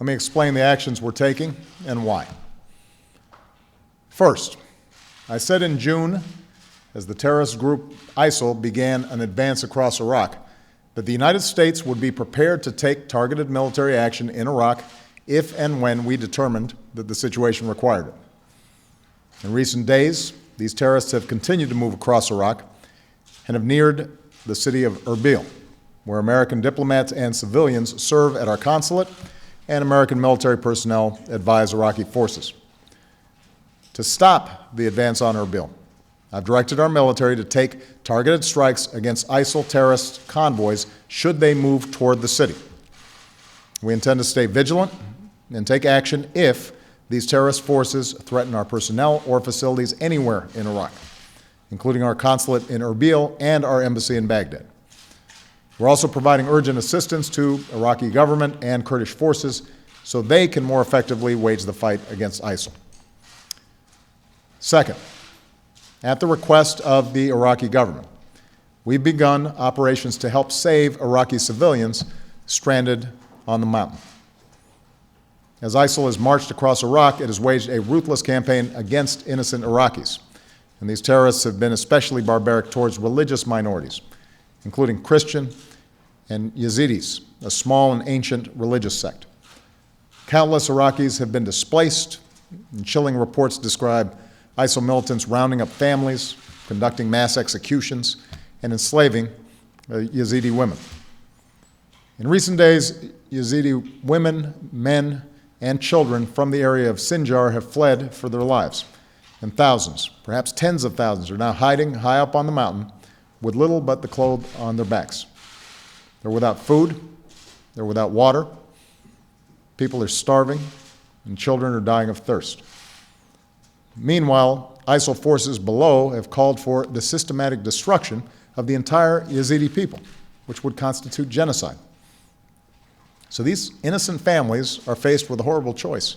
Let me explain the actions we're taking and why. First, I said in June, as the terrorist group ISIL began an advance across Iraq, that the United States would be prepared to take targeted military action in Iraq if and when we determined that the situation required it. In recent days, these terrorists have continued to move across Iraq and have neared the city of Erbil, where American diplomats and civilians serve at our consulate and American military personnel advise Iraqi forces. To stop the advance on Erbil, I've directed our military to take targeted strikes against ISIL terrorist convoys should they move toward the city. We intend to stay vigilant and take action if these terrorist forces threaten our personnel or facilities anywhere in Iraq, including our consulate in Erbil and our embassy in Baghdad. We're also providing urgent assistance to Iraqi government and Kurdish forces so they can more effectively wage the fight against ISIL. Second, at the request of the Iraqi government, we've begun operations to help save Iraqi civilians stranded on the mountain. As ISIL has marched across Iraq, it has waged a ruthless campaign against innocent Iraqis, and these terrorists have been especially barbaric towards religious minorities, including Christian and Yazidis, a small and ancient religious sect. Countless Iraqis have been displaced, and chilling reports describe ISIL militants rounding up families, conducting mass executions, and enslaving Yazidi women. In recent days, Yazidi women, men, and children from the area of Sinjar have fled for their lives, and thousands, perhaps tens of thousands, are now hiding high up on the mountain with little but the clothes on their backs. They're without food, they're without water, people are starving, and children are dying of thirst. Meanwhile, ISIL forces below have called for the systematic destruction of the entire Yazidi people, which would constitute genocide. So these innocent families are faced with a horrible choice: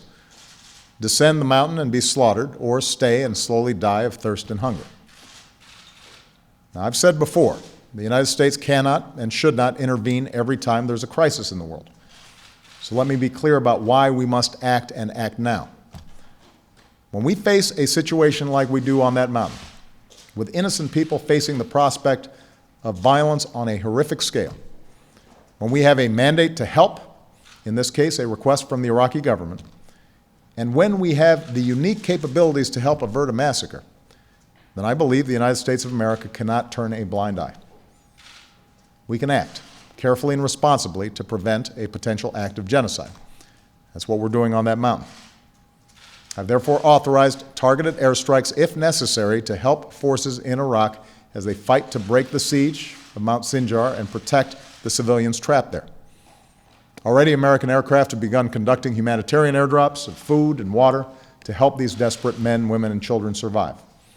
descend the mountain and be slaughtered, or stay and slowly die of thirst and hunger. Now, I've said before, the United States cannot and should not intervene every time there's a crisis in the world. So let me be clear about why we must act and act now. When we face a situation like we do on that mountain, with innocent people facing the prospect of violence on a horrific scale, when we have a mandate to help, in this case a request from the Iraqi government, and when we have the unique capabilities to help avert a massacre, then I believe the United States of America cannot turn a blind eye. We can act carefully and responsibly to prevent a potential act of genocide. That's what we're doing on that mountain. I've therefore authorized targeted airstrikes, if necessary, to help forces in Iraq as they fight to break the siege of Mount Sinjar and protect the civilians trapped there. Already, American aircraft have begun conducting humanitarian airdrops of food and water to help these desperate men, women, and children survive.